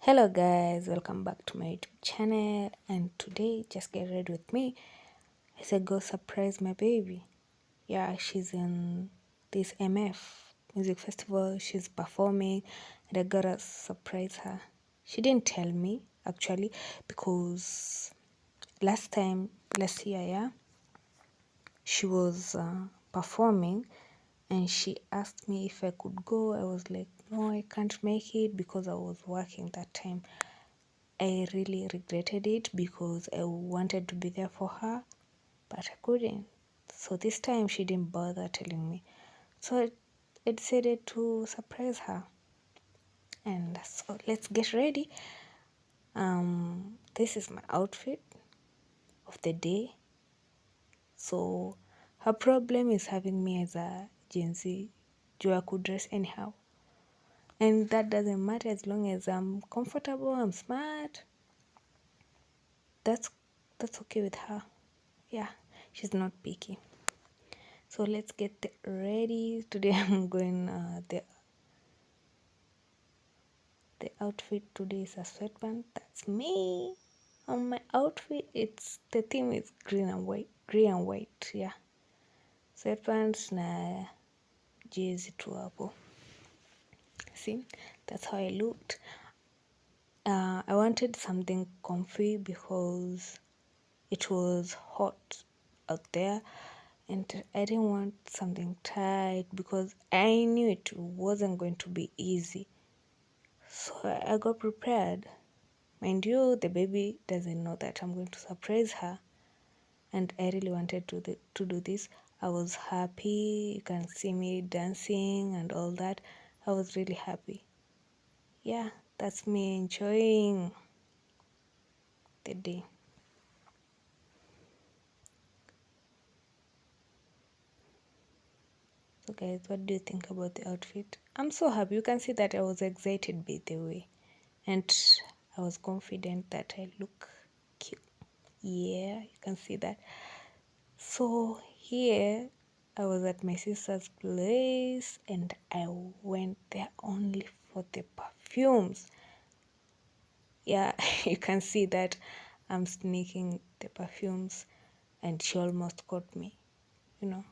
Hello guys, welcome back to my YouTube channel, and today just get ready with me as I go surprise my baby. Yeah, she's in this MF music festival, she's performing, and I gotta surprise her. She didn't tell me actually because last year, yeah, she was performing and she asked me if I could go. I was like, no, I can't make it because I was working that time. I really regretted it because I wanted to be there for her, but I couldn't. So this time she didn't bother telling me. So I decided to surprise her. And so let's get ready. This is my outfit of the day. So her problem is having me as a Gen Z. I could dress anyhow. And that doesn't matter as long as I'm comfortable, I'm smart. That's okay with her. Yeah, she's not picky. So let's get ready. Today I'm going the outfit today is a sweatband. That's me. On my outfit, it's the theme is green and white. Yeah, sweatpants na jezi tu hapo. See, that's how I looked. I wanted something comfy because it was hot out there, and I didn't want something tight because I knew it wasn't going to be easy. So I got prepared. Mind you, the baby doesn't know that I'm going to surprise her, and I really wanted to do this. I was happy. You can see me dancing and all that. I was really happy. Yeah, that's me enjoying the day. So guys, what do you think about the outfit? I'm so happy. You can see that I was excited by the way, and I was confident that I look cute. Yeah, you can see that. So here I was at my sister's place and I went there only for the perfumes. Yeah, you can see that I'm sneaking the perfumes and she almost caught me, you know.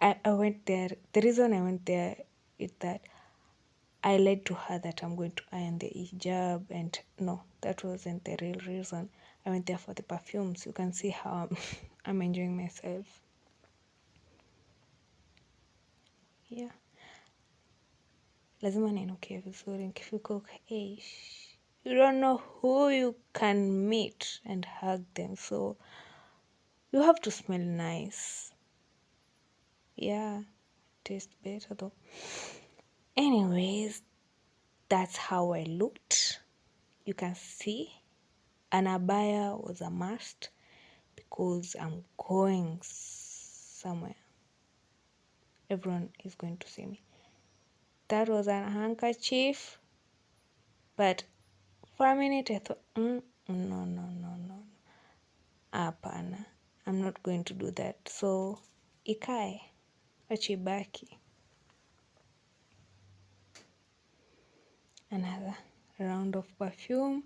I went there. The reason I went there is that I lied to her that I'm going to iron the hijab, and no, that wasn't the real reason. I went there for the perfumes. You can see how I'm enjoying myself. Yeah. Lazima ninukie vizuri nikifika you don't know who you can meet and hug them, so you have to smell nice. Yeah, taste better though. Anyways, that's how I looked. You can see an abaya was a must because I'm going somewhere. Everyone is going to see me. That was a handkerchief, but for a minute I thought, no. Hapana, I'm not going to do that. So ikae, achibaki. Another round of perfume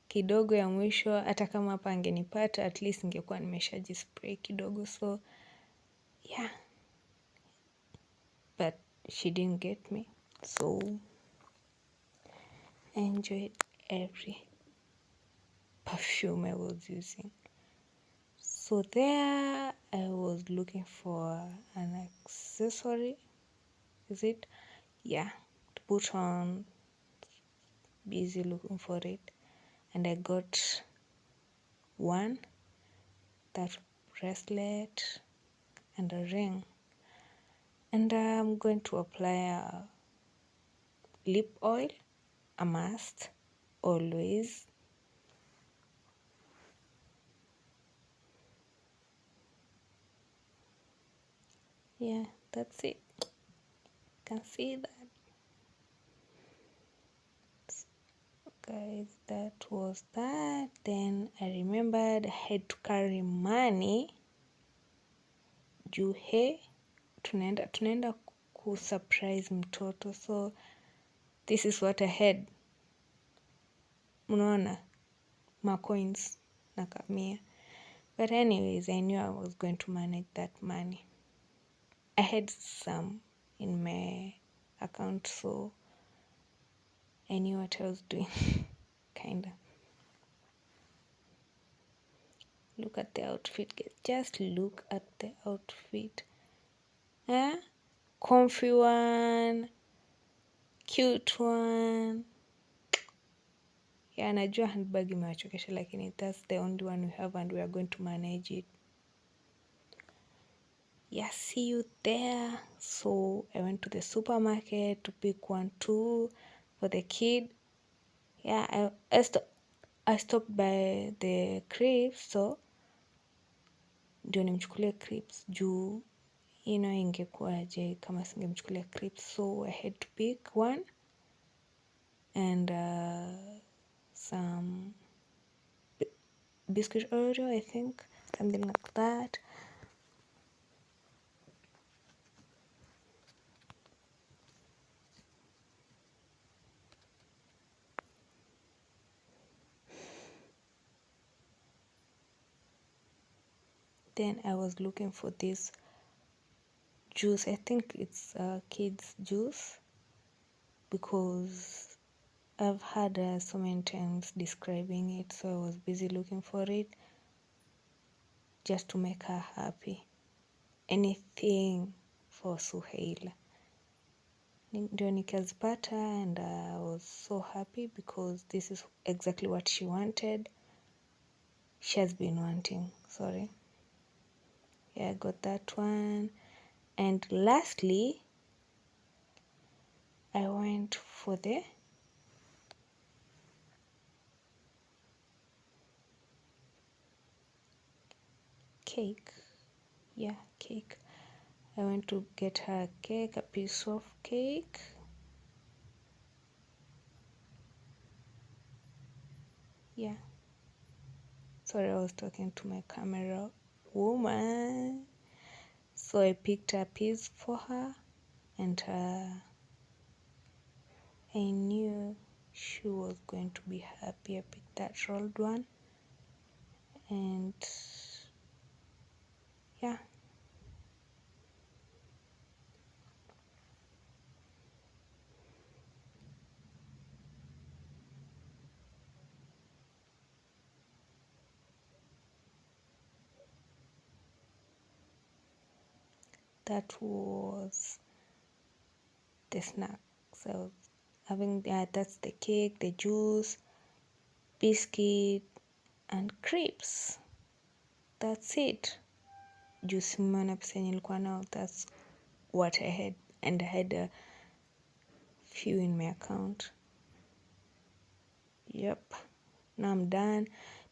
kidogo ya mwisho. Hata kama hapa angenipata, at least ningekuwa nimeshajispray kidogo. So yeah, but she didn't get me, so I enjoyed every perfume I was using. So there I was looking for an accessory. Is it? Yeah, to put on. Busy looking for it, and I got one, that bracelet and a ring, and I'm going to apply a lip oil, a must always. Yeah, that's it. You can see that, guys. That was that. Then I remembered I had to carry money juu tunaenda kusurprise mtoto, so this is what I had. Unaona coins na kamia. But anyways, I knew I was going to manage that money. I had some in my account, so I knew what I was doing. Kinda. Look at the outfit, guys. Just look at the outfit. Comfy one, cute one. Yeah, najua handbag imewachokesha, lakini that's the only one we have and we are going to manage it. Yeah, see you there. So I went to the supermarket to pick 1, 2 for the kid. Yeah, I stopped by the cribs, so ndio nimchukulie cribs juu ingekuwaje kama singemchukulia cribs. So I had to pick 1 and some biscuit Oreo, I think, something like that. Then I was looking for this juice. I think it's kids juice because I've had so many times describing it, so I was busy looking for it just to make her happy. Anything for Suhaila. Ndio nikazipata and I was so happy because this is exactly what she wanted. She has been wanting, sorry. Yeah, I got that one. And lastly, I went for the cake. Yeah, cake. I went to get her a cake, a piece of cake. Yeah. Sorry, I was talking to my camera woman. So I picked a piece for her and I knew she was going to be happy. I picked that rolled one and yeah. That was the snack. So having that's the cake, the juice, biscuit and crepes. That's it. Juice mwana pesa yenye nilikuwa nao, that's what I had, and I had a few in my account. Yep. Now I'm done.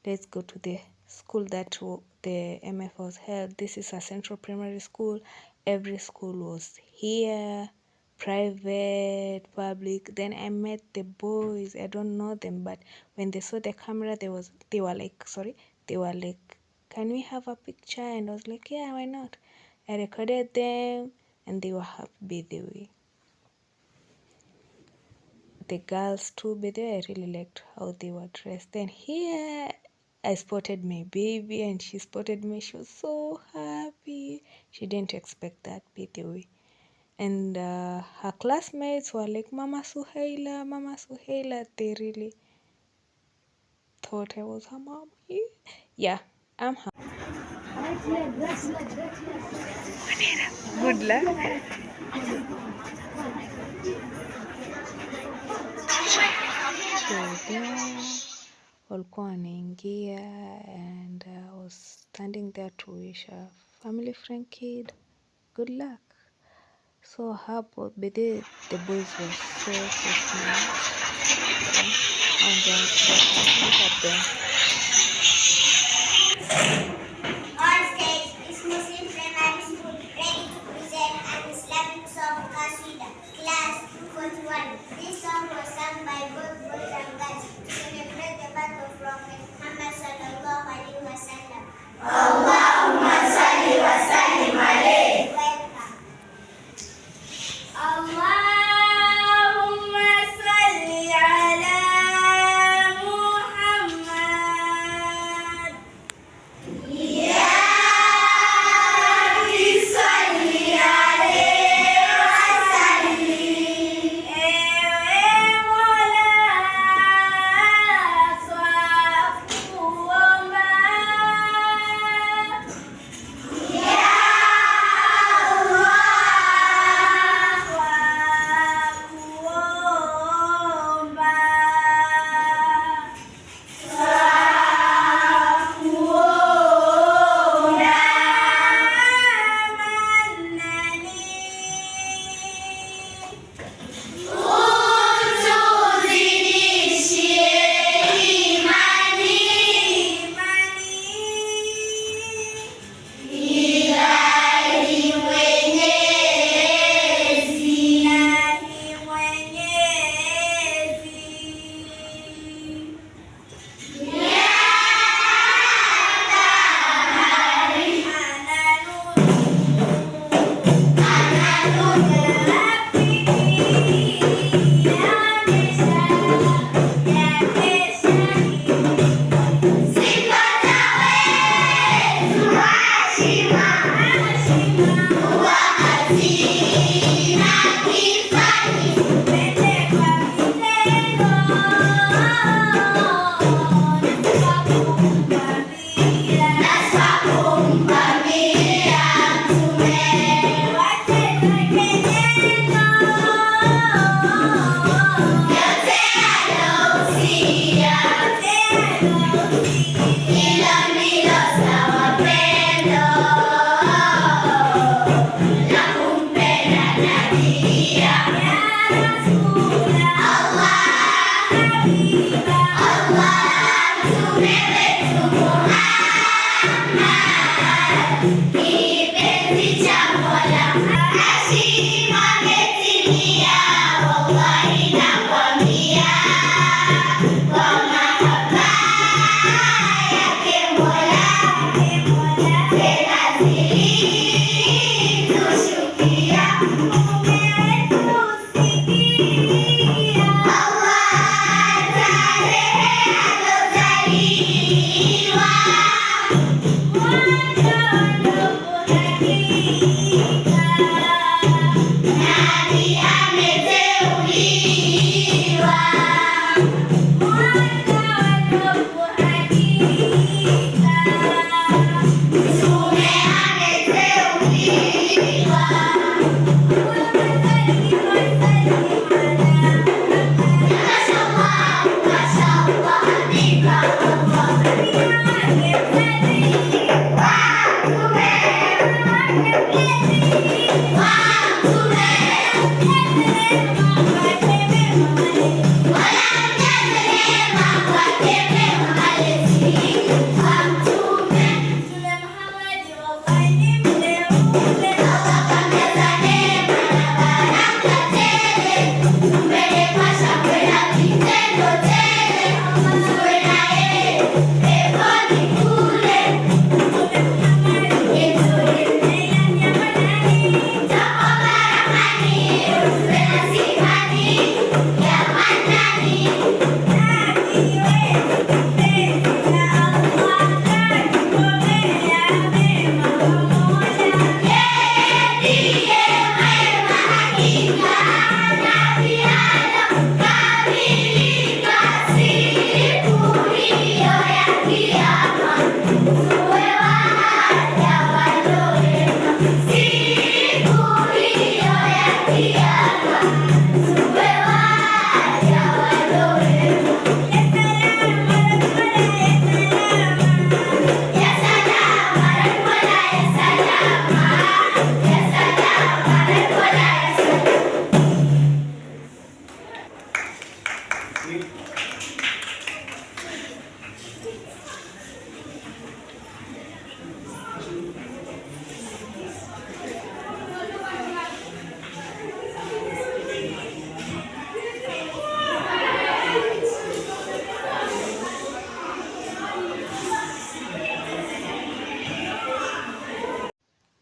Let's go to the school that the MF was held. This is a central primary school. Every school was here, private, public. Then I met the boys. I don't know them, but when they saw the camera, they were like, can we have a picture? And I was like, yeah, why not? I recorded them and they were happy the way. The girls too, but I really liked how they were dressed. Then here I spotted my baby and she spotted me. She was so happy. She didn't expect that, by the way. And her classmates were like, Mama Suhaila, Mama Suhaila. They really thought I was her mom. Yeah, I'm her. Good luck. So there walikuwa wanaingia and I was standing there to wish a family friend kid good luck. So hapo the boys were so smart. And then look at them. On stage is Muslim Primary School ready to present an Islamic song Qasida, class 241. This song was sung by both boys and girls to celebrate the birth of Prophet Muhammad sallallahu alaihi wasallam. Allahumma salli wa sallim alayhi. Welcome. Allahumma salli ala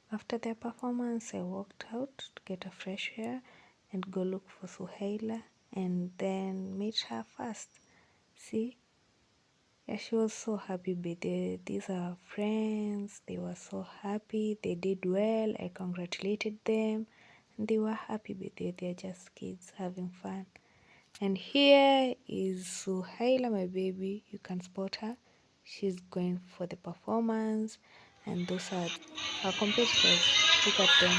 After their performance, I walked out to get a fresh air and go look for Suhaila and then meet her first. See? Yeah, she was so happy these are friends. They were so happy. They did well. I congratulated them. And they were happy they're just kids having fun. And here is Suhaila, my baby. You can spot her. She's going for the performance. And those are her competitors. Look at them.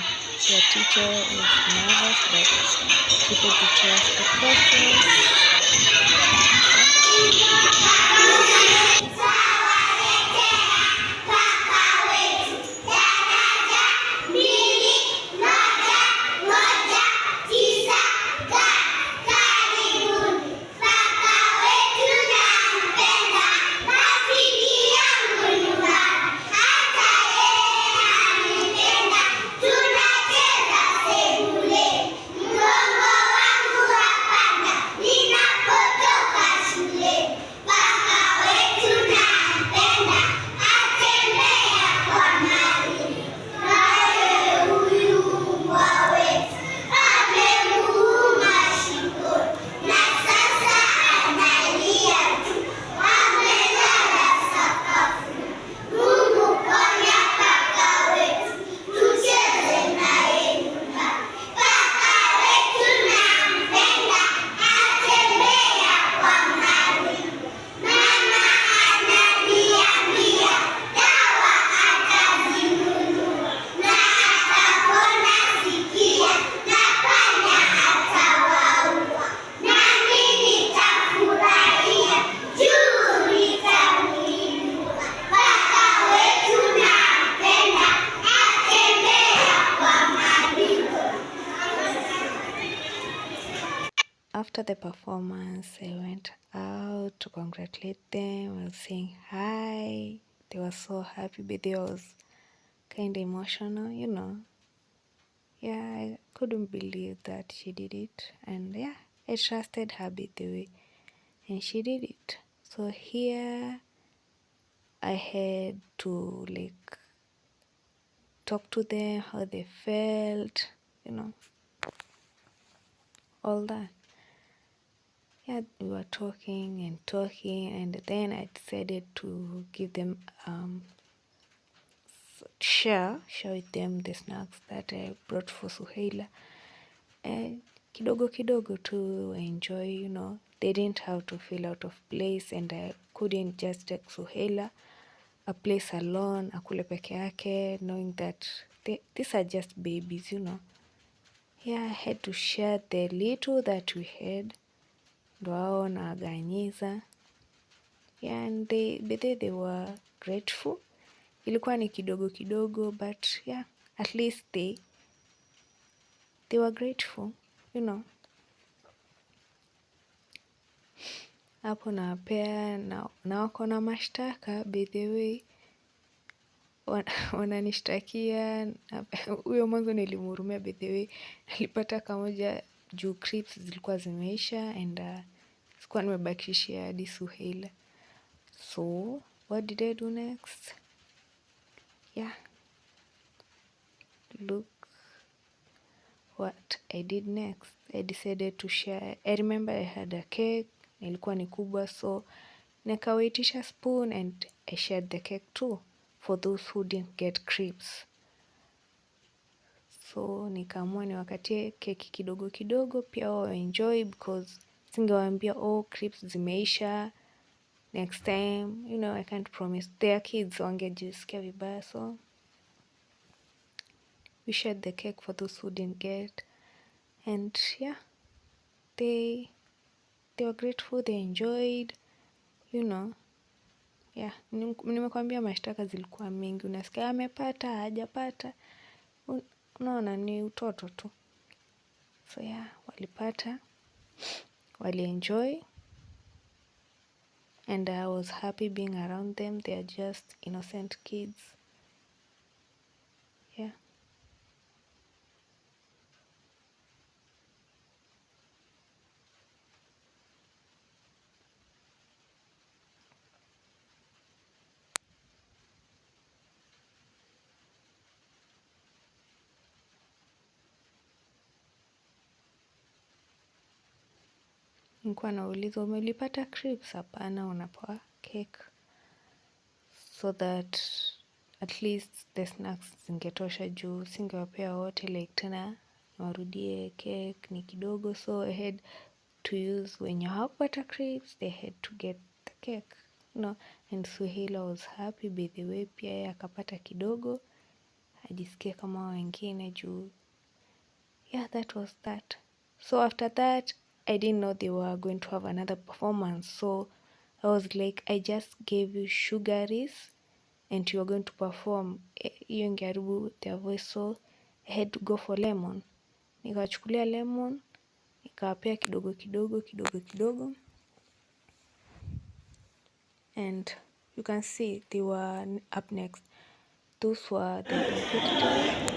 Their teacher is nervous, but she had to trust the process. After the performance, I went out to congratulate them. I was saying hi. They were so happy, but they was kind of emotional, Yeah, I couldn't believe that she did it. And yeah, I trusted her by the way. And she did it. So here, I had to talk to them, how they felt, all that. Yeah, we were talking and talking, and then I decided to give them share with them the snacks that I brought for Suhaila. And kidogo to enjoy, they didn't have to feel out of place, and I couldn't just take Suhaila a place alone, akule peke yake, knowing that these are just babies, Yeah, I had to share the little that we had. Ndo wao nawaganyiza. Yeah, and they were grateful. Ilikuwa ni kidogo, but yeah, at least they were grateful, Hapo nawapea na wako na mashtaka by the way, wananishtakia. Huyo mwanzo nilimhurumia by the way, alipata kamoja juu crips zilikuwa zimeisha and sikuwa nimebakishia hadi Suhaila. So what did I do next? Yeah, look what I did next. I decided to share. I remember I had a cake, ilikuwa ni kubwa, so nikawaitisha spoon and I shared the cake too for those who didn't get crepes. So nikaamua niwakatie keki kidogo pia wao enjoy, because singewaambia crepes zimeisha next time, I can't promise. Their kids wangejisikia vibaya, so we shared the cake for those who didn't get, and yeah, they were grateful, they enjoyed, yeah. Nimekwambia mashtaka zilikuwa mingi, unasikia amepata hajapata, unaona ni utoto tu. So yeah, walipata, walienjoy, and I was happy being around them. They are just innocent kids. Yeah. Nilikuwa nauliza umelipata crisps? Hapana, unapewa cake so that at least the snacks zingetosha juu singewapea wote, like tena warudie cake ni kidogo, so I had to use wenye hawakupata crisps, they had to get the cake, and Suhaila was happy by the way, pia yeye akapata kidogo ajisikie kama wengine juu. Yeah, that was that. So after that I didn't know they were going to have another performance, so I was like, I just gave you sugaries and you are going to perform. Hiyo ingeharibu their voice, so I had to go for lemon. Nikawachukulia lemon, nikawapea kidogo kidogo kidogo kidogo, and you can see they were up next. Those were the competitors,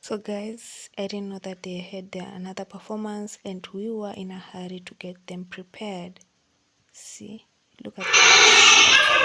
So guys, I didn't know that they had another performance and we were in a hurry to get them prepared. See, look at that.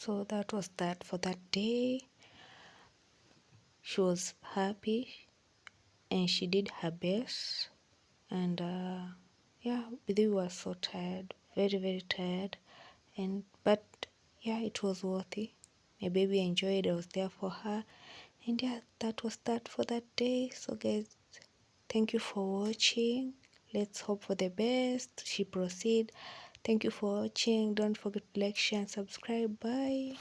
So that was that for that day. She was happy and she did her best. And yeah, we were so tired, very, very tired. But yeah, it was worthy. My baby enjoyed. I was there for her. And yeah, that was that for that day. So guys, thank you for watching. Let's hope for the best. She proceed. Thank you for watching. Don't forget to like, share, and subscribe. Bye.